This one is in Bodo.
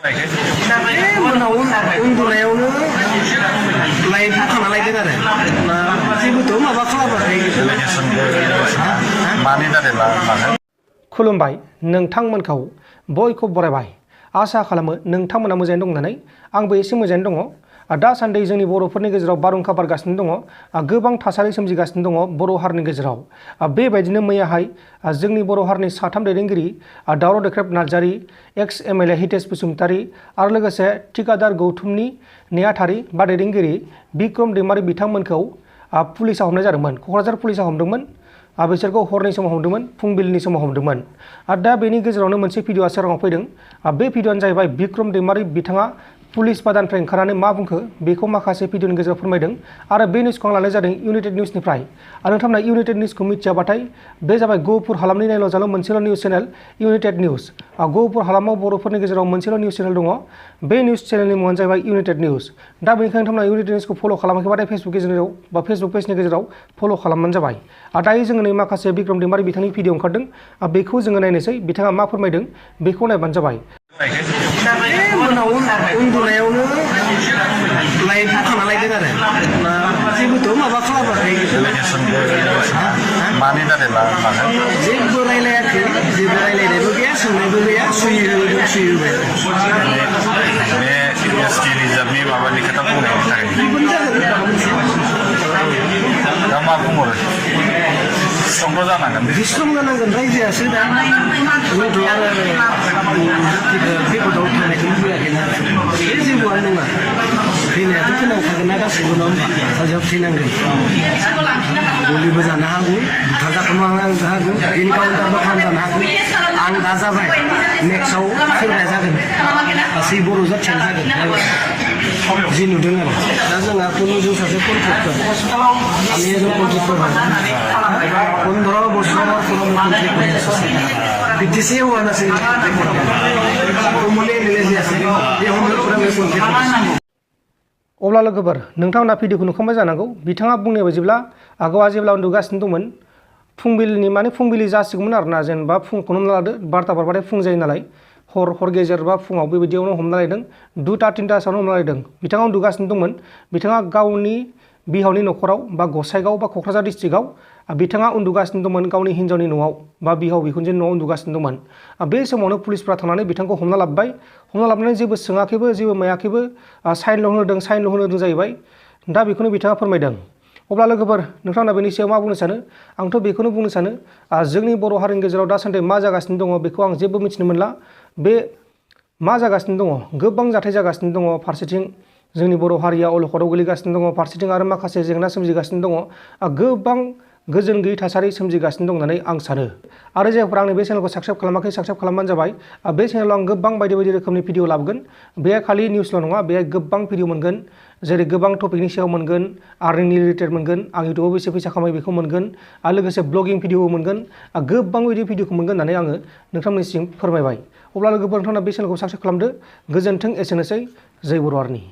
मोनाव उन्दुनायावनो लाइट थाना लायदों आरो जेबोथ' माबा खालामाखै खुलुमबाय नोंथांमोनखौ बयखौ बरायबाय आसा खालामो नोंथांमोना मोजाङै दं होननानै आंबो एसे मोजाङै दङ दासान्दि जोंनि बर'फोरनि गेजेराव बारहुंखा बारगासिनो दङ गोबां थासारि सोमजिगासिनो दङ बर' हारिनि गेजेराव बेबायदिनो मैयाहाय जोंनि बर' हारिनि साथाम दैदेनगिरि दावराव देख्रेब नार्जारी एक्स एमएलए हितेश बसुमतारी आरो लोगोसे थिकादार गौथुमनि नेहाथारि बा दैदेनगिरि बिक्रम दैमारी बिथांमोनखौ पुलिसा हमनाय जादोंमोन क'क्राझार पुलिसा हमदोंमोन बिसोरखौ हरनि समाव हमदोंमोन फुंबिलिनि समाव हमदोंमोन दा बेनि गेजेरावनो मोनसे भिडिअआ सोराङाव फैदों बे भिडिअआनो जाहैबाय बिक्रम दैमारी बिथाङा पुलिस बादानिफ्राय ओंखारनानै मा बुंखो बेखौ माखासे भिडिअनि गेजेराव फोरमायदों आरो बे निउसखौ आं लानाय जादों इउनाइटेड निउसनिफ्राय नोंथांमोना इउनाइटेड निउसखौ मिथियाबाथाय बे जाबाय गहपुर हालामनि नायल' जाल' मोनसेल' news channel United news Gohpur हालामाव बर'फोरनि गेजेराव मोनसेल' निउस चेनेल दङ बे निउस चेनेलनि मुङानो जाहैबाय इउनाइटेड निउस दा बेनिखायनो नोंथांमोना इउनाइटेड निउसखौ फल' खालामाखैबाथाय फेसबुक गेजेराव बा फेसबुक पेजनि गेजेराव फल' खालामबानो जाबाय दायो जोङो नै माखासे बिक्रम दैमारी बिथांनि भिडिअ ओंखारदों बेखौ जोङो नायनोसै बिथाङा मा फोरमायदों बेखौ नायबानो जाबाय मोनाव उन्दुनायावनो लाइट थाना लायदों आरो जेबोथ' माबा खालामाखै जेबो रायलायाखै जेबो रायलायनायबो गैया सोंनायबो गैया सुयोबाय माबानि खोथा बुंनायनि थाखाय दा मा बुंहरो स्ट्रंल' जानांगोन स्ट्रं जानांगोन रायजोआसो दा जोंथ' आरो खैफोदाव थांनायखौ लुबैयाखैना बे जेबोआनो नङा थैनायाथ' थैनांखागोन ना गासैबो नङा होमबा साजायाव थैनांगोन गलिबो जानो हागौ बुथारजानो हागौ इनकाउन्टारबो खालामजानो हागौ आं दा जाबाय नेक्स्टआव सोरबाया जागोन गासै बर' जाथियानो जागोन जि नुदों आरो दा जोंहा खुनु जों सासे कन्ट्रेक्टर আমি এজন কন্ট্রাক্টর 15 বছর কোনো কন্ট্রাক্ট করে আসছি বিটিসি হওয়া না সেই কমলে মিলে আছে এই হমলে পুরো আমি কন্ট্রাক্ট अब्ला लोगोफोर नोंथांमोना भिडिअखौ नुखांबाय जानांगौ बिथाङा बुंनाय बायदिब्ला आगोआ जेब्ला उन्दुगासिनो दंमोन फुंबिलिनि माने फुंबिलि जासिगौमोन आरोना जेनेबा फुंखौनो लादो 12टा बारबाथाय फुं जायो नालाय हर गेजेर बा फुङाव बेबायदियावनो हमना लायदों 2टा 3टासोआवनो हमना लायदों बिथाङा उन्दुगासिनो दंमोन बिथाङा गावनि बिहावनि न'खराव बा गसाइगाव बा क'क्राझार डिस्ट्रिक्टआव बिथाङा उन्दुगासिनो दंमोन गावनि हिन्जावनि न'आव बा बिहाव बिखुनजोनि न'आव उन्दुगासिनो दंमोन बे समावनो पुलिसफ्रा थांनानै बिथांखौ हमना लाबोनानै जेबो सोङाखैबो जेबो मायाखैबो साइनल' होनोदों जाहैबाय दा बेखौनो बिथाङा फोरमायदों अब्ला लोगोफोर नोंथांमोना बेनि सायाव मा बुंनो सानो आंथ' बेखौनो बुंनो सानो जोंनि बर' हारिनि गेजेराव दासान्दि मा जागासिनो दङ बेखौ आं जेबो मिथिनो मोनला बे मा जागासिनो दङ गोबां जाथाय जागासिनो दङ फारसेथिं जोंनि बर' हारिया अलखदाव गोलैगासिनो दङ फारसेथिं आरो माखासे जेंना सोमजिगासिनो दङ गोबां गोजोन गैयै थासारि सोमजिगासिनो दं होननानै आं सानो आरो जायफोरा आंनि बे चेनेलखौ साबस्क्राइब खालामाखै साबस्क्राइब खालामबानो जाबाय बे चेनेलाव आं गोबां बायदि रोखोमनि भिडिअ लाबोगोन बेहाय खालि निउसल' नङा बेहाय गोबां भिडिअ मोनगोन जेरै गोबां टपिकनि सायाव मोनगोन आर्निंनि रिलेटेड मोनगोन आं इउटुबाव बेसे फैसा खामायो बेखौ मोनगोन आरो लोगोसे ब्लगिं भिडिअबो मोनगोन गोबां बायदि भिडिअखौ मोनगोन होननानै आङो नोंथांमोननिसिम फोरमायबाय अब्ला लोगोफोर नोंथांमोना बे चेनेलखौ साबस्क्राइब खालामदो गोजोन्थों एसेनोसै जय बर' हारिनि